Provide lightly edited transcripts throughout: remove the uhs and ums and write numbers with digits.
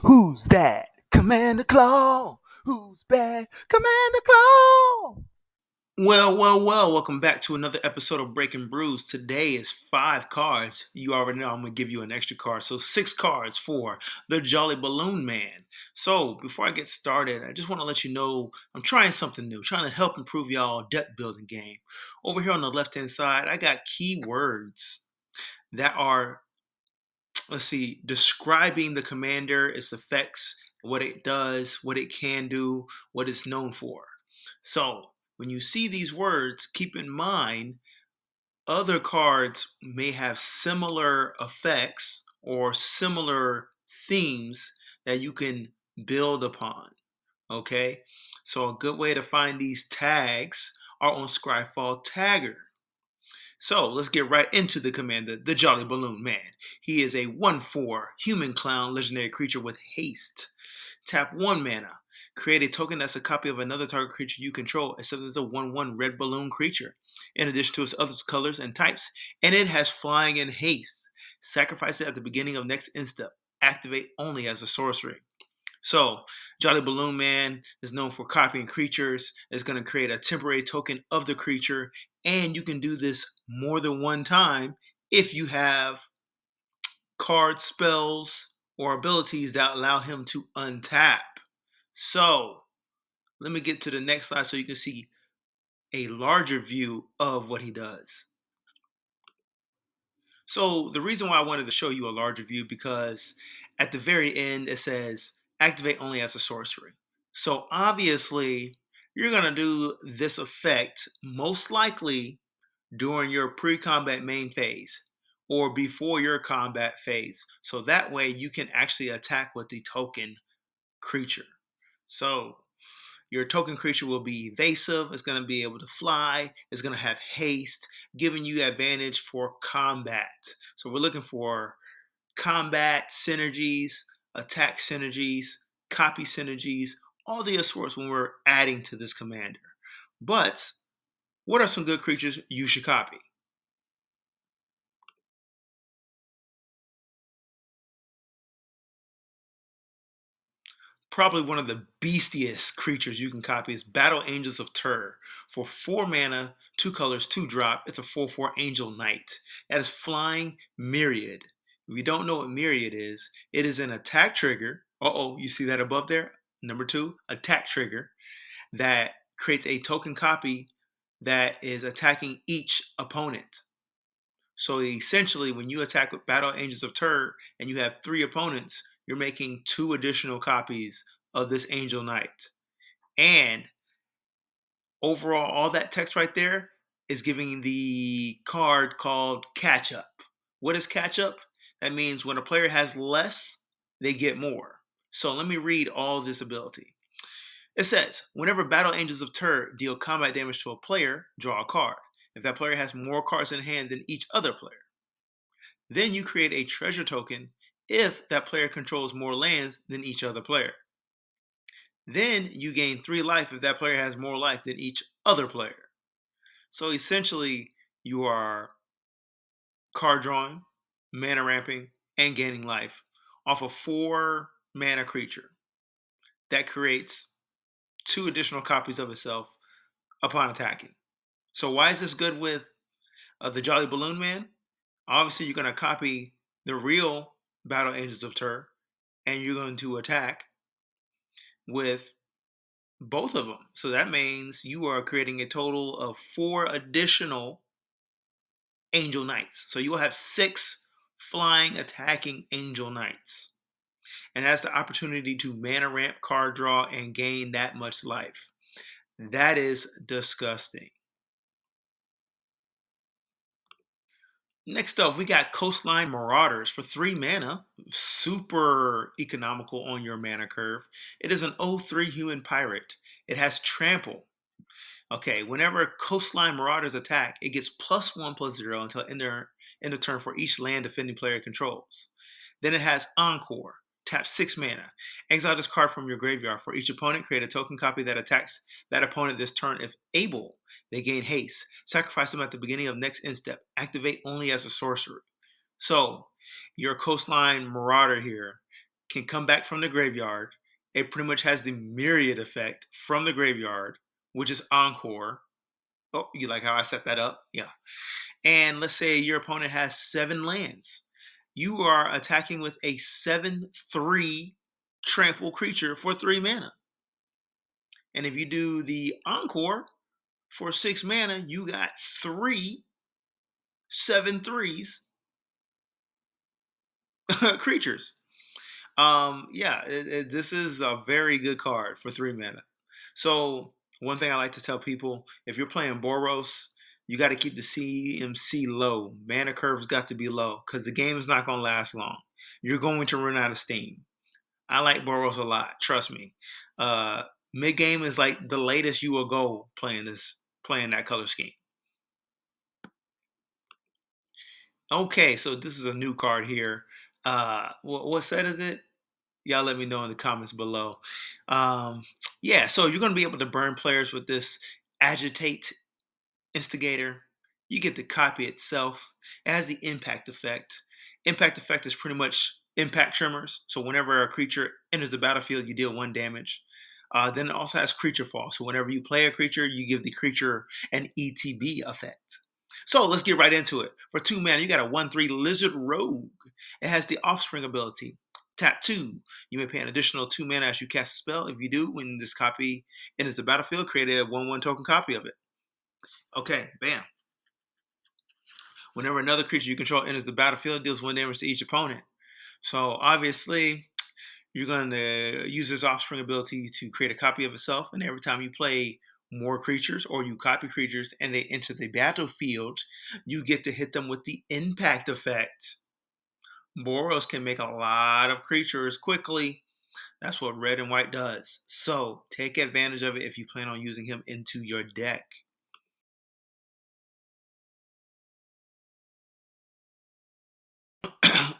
Who's that? Commander Claw. Who's bad? Commander Claw. Well, welcome back to another episode of Breaking Brews. Today is 5 cards. You already know I'm going to give you an extra card. So 6 cards for the Jolly Balloon Man. So before I get started, I just want to let you know I'm trying something new, trying to help improve y'all deck building game. Over here on the left-hand side, I got keywords that are, let's see, describing the commander, its effects, what it does, what it can do, what it's known for. So when you see these words, keep in mind other cards may have similar effects or similar themes that you can build upon. Okay, so a good way to find these tags are on Scryfall Tagger. So let's get right into the commander, the Jolly Balloon Man. He is a 1/4 human clown legendary creature with haste. Tap 1 mana. Create a token that's a copy of another target creature you control, except it's a 1/1 red balloon creature, in addition to its other colors and types, and it has flying and haste. Sacrifice it at the beginning of next end step. Activate only as a sorcery. So, Jolly Balloon Man is known for copying creatures. It's going to create a temporary token of the creature, and you can do this more than one time if you have card spells or abilities that allow him to untap. So, let me get to the next slide so you can see a larger view of what he does. So the reason why I wanted to show you a larger view because at the very end it says activate only as a sorcery. So obviously you're going to do this effect most likely during your pre-combat main phase or before your combat phase. So that way you can actually attack with the token creature. So your token creature will be evasive. It's going to be able to fly. It's going to have haste, giving you advantage for combat. So we're looking for combat synergies, attack synergies, copy synergies, all the sorts when we're adding to this commander. But what are some good creatures you should copy? Probably one of the beastiest creatures you can copy is Battle Angels of Tur. For 4 mana, 2 colors, 2 drop, it's a 4/4 Angel Knight. That is Flying Myriad. If you don't know what Myriad is, it is an attack trigger. You see that above there? Number 2, attack trigger that creates a token copy that is attacking each opponent. So essentially, when you attack with Battle Angels of Tur and you have 3 opponents, you're making 2 additional copies of this Angel Knight. And overall, all that text right there is giving the card called Catch Up. What is Catch Up? That means when a player has less, they get more. So let me read all this ability. It says, whenever Battle Angels of Tur deal combat damage to a player, draw a card. If that player has more cards in hand than each other player. Then you create a treasure token if that player controls more lands than each other player. Then you gain 3 life if that player has more life than each other player. So essentially, you are card drawing, mana ramping, and gaining life off a 4 mana creature that creates 2 additional copies of itself upon attacking. So why is this good with the Jolly Balloon Man? Obviously, you're going to copy the real Battle Angels of Tur, and you're going to attack with both of them. So that means you are creating a total of 4 additional Angel Knights. So you will have 6 flying attacking Angel Knights. And that's the opportunity to mana ramp, card draw, and gain that much life. That is disgusting. Next up, we got Coastline Mauraders for 3 mana. Super economical on your mana curve. It is an 0/3 human pirate. It has trample. Okay, whenever Coastline Marauders attack, it gets +1/+0 until end of turn for each land defending player controls. Then it has Encore. Tap 6 mana. Exile this card from your graveyard. For each opponent, create a token copy that attacks that opponent this turn. If able, they gain haste. Sacrifice them at the beginning of next end step. Activate only as a sorcery. So, your Coastline Marauder here can come back from the graveyard. It pretty much has the myriad effect from the graveyard, which is Encore. Oh, you like how I set that up? Yeah. And let's say your opponent has 7 lands. You are attacking with a 7/3 trample creature for 3 mana. And if you do the Encore for 6 mana, you got 3 7/3s creatures. Yeah, this is a very good card for 3 mana. So one thing I like to tell people, if you're playing Boros, you got to keep the CMC low. Mana curve's got to be low because the game is not going to last long. You're going to run out of steam. I like Boros a lot. Trust me. Mid game is like the latest you will go playing that color scheme. Okay, so this is a new card here. What set is it? Y'all let me know in the comments below. Um, yeah, so you're going to be able to burn players with this Agitate Instigator. You get the copy itself. It has the impact effect. Impact effect is pretty much impact tremors. So whenever a creature enters the battlefield, you deal 1 damage. Then it also has creature fall. So whenever you play a creature, you give the creature an ETB effect. So let's get right into it. For 2 mana, you got a 1/3 Lizard Rogue. It has the Offspring ability. Tap 2. You may pay an additional 2 mana as you cast a spell. If you do, when this copy enters the battlefield, create a 1/1 token copy of it. Okay, bam. Whenever another creature you control enters the battlefield, it deals 1 damage to each opponent. So obviously, you're going to use this Offspring ability to create a copy of itself, and every time you play more creatures or you copy creatures and they enter the battlefield, you get to hit them with the impact effect. Boros can make a lot of creatures quickly. That's what red and white does. So take advantage of it if you plan on using him into your deck.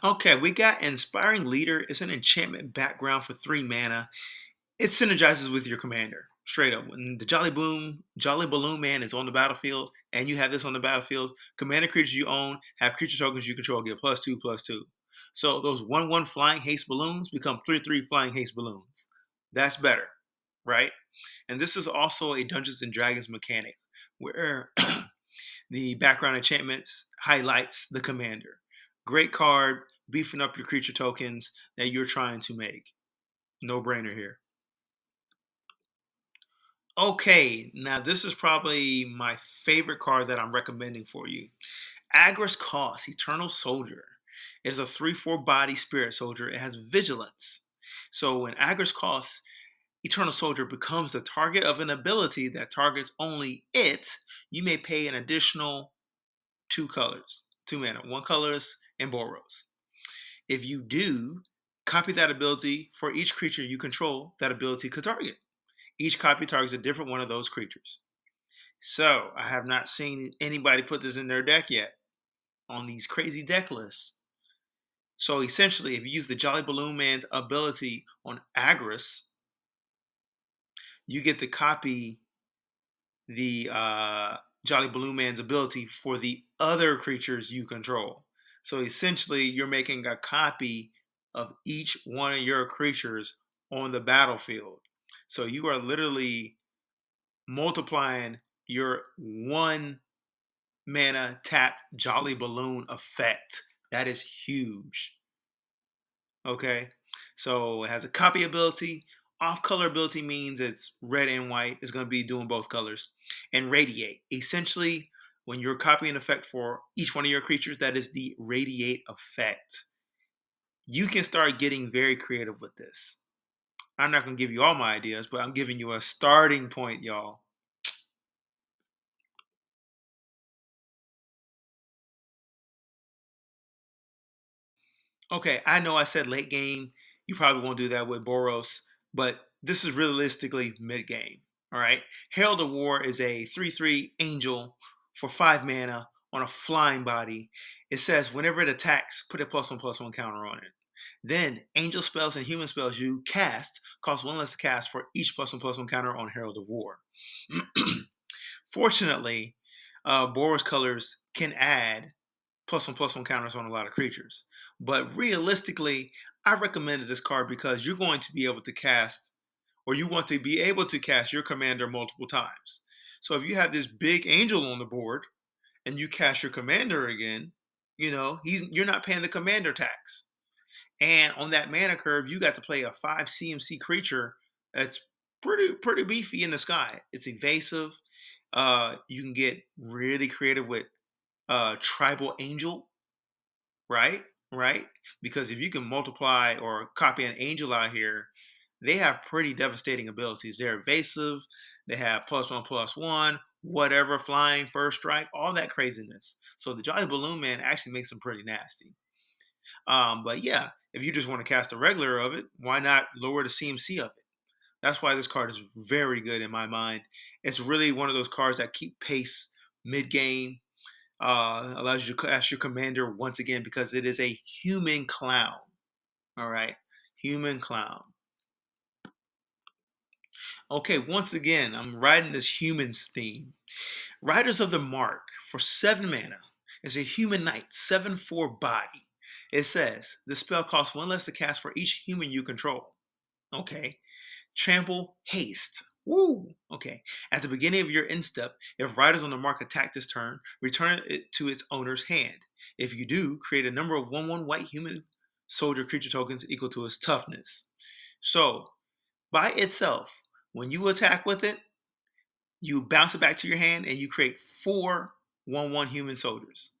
Okay, we got Inspiring Leader. It's an enchantment background for 3 mana. It synergizes with your commander. Straight up. When the Jolly Balloon Man is on the battlefield, and you have this on the battlefield, commander creatures you own have creature tokens you control get +2/+2. So those 1/1 flying haste balloons become 3/3 flying haste balloons. That's better, right? And this is also a Dungeons and Dragons mechanic where the background enchantments highlights the commander. Great card, beefing up your creature tokens that you're trying to make. No brainer here. Okay, now this is probably my favorite card that I'm recommending for you. Agrus Cost, Eternal Soldier. It is a 3/4 body spirit soldier. It has vigilance. So when Agrus Cost, Eternal Soldier becomes the target of an ability that targets only it, you may pay an additional 2 colors, 2 mana, 1 colorless and Boros. If you do, copy that ability for each creature you control that ability could target. Each copy targets a different one of those creatures. So I have not seen anybody put this in their deck yet on these crazy deck lists. So essentially, if you use the Jolly Balloon Man's ability on Agrus, you get to copy the Jolly Balloon Man's ability for the other creatures you control. So essentially, you're making a copy of each one of your creatures on the battlefield. So you are literally multiplying your 1 mana tap Jolly Balloon effect. That is huge. Okay, so it has a copy ability. Off color ability means it's red and white. It's going to be doing both colors. And radiate. Essentially, when you're copying effect for each one of your creatures, that is the radiate effect. You can start getting very creative with this. I'm not going to give you all my ideas, but I'm giving you a starting point, y'all. Okay, I know I said late game. You probably won't do that with Boros, but this is realistically mid game. All right. Herald of War is a 3/3 angel for 5 mana on a flying body. It says whenever it attacks, put a +1/+1 counter on it. Then angel spells and human spells you cast cost 1 less to cast for each +1/+1 counter on Herald of War. Fortunately, Boros colors can add +1/+1 counters on a lot of creatures. But realistically, I recommended this card because you're going to be able to cast, or you want to be able to cast your commander multiple times. So if you have this big angel on the board and you cast your commander again, you're not paying the commander tax. And on that mana curve, you got to play a 5 CMC creature that's pretty beefy in the sky. It's evasive. You can get really creative with Tribal Angel, right? Right? Because if you can multiply or copy an angel out here, they have pretty devastating abilities. They're evasive, they have +1/+1, whatever, flying, first strike, all that craziness. So the Jolly Balloon Man actually makes them pretty nasty. But yeah, if you just want to cast a regular of it, why not lower the CMC of it? That's why this card is very good in my mind. It's really one of those cards that keep pace mid game, allows you to cast your commander once again because it is a human clown. All right, human clown. Okay, once again, I'm riding this humans theme. Riders of the Mark for 7 mana. It's a human knight, 7/4 body. It says the spell costs 1 less to cast for each human you control. Okay. Trample haste. Woo! Okay. At the beginning of your end step, if riders on the mark attack this turn, return it to its owner's hand. If you do, create a number of 1/1 white human soldier creature tokens equal to its toughness. So, by itself, when you attack with it, you bounce it back to your hand and you create 4 1/1 human soldiers.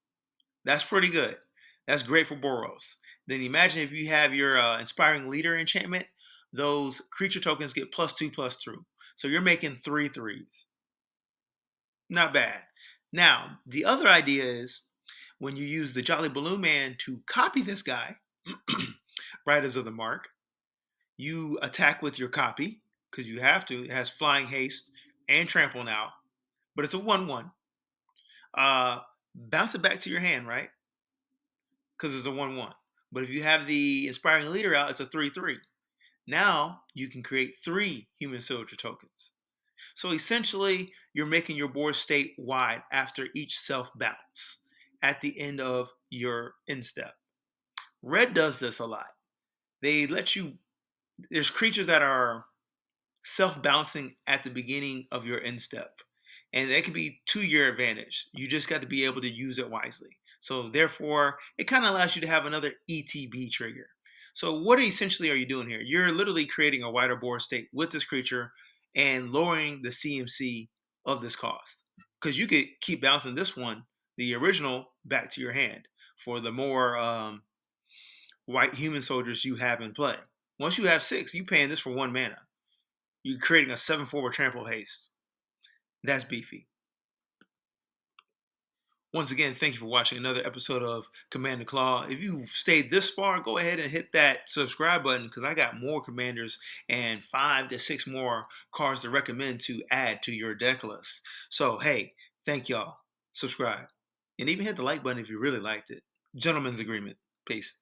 That's pretty good. That's great for boros. Then imagine if you have your inspiring leader enchantment, those creature tokens get +2/+2. So you're making 3/3s. Not bad. Now, the other idea is when you use the Jolly Balloon Man to copy this guy, Riders of the Mark, you attack with your copy because you have to. It has flying haste and trample now, but it's a 1/1. Bounce it back to your hand, right? Because it's a 1/1. But if you have the inspiring leader out, it's a 3/3. Now you can create 3 human soldier tokens. So essentially, you're making your board state wide after each self bounce at the end of your end step. Red does this a lot. They let you, there's creatures that are self-bouncing at the beginning of your end step. And that can be to your advantage. You just got to be able to use it wisely. So therefore, it kind of allows you to have another ETB trigger. So what essentially are you doing here? You're literally creating a wider board state with this creature and lowering the CMC of this cost. Because you could keep bouncing this one, the original, back to your hand for the more white human soldiers you have in play. Once you have 6, you're paying this for 1 mana. You're creating a 7/4 trample haste. That's beefy. Once again, thank you for watching another episode of Command & Claw. If you've stayed this far, go ahead and hit that subscribe button because I got more commanders and 5 to 6 more cards to recommend to add to your deck list. So, hey, thank y'all. Subscribe. And even hit the like button if you really liked it. Gentlemen's agreement. Peace.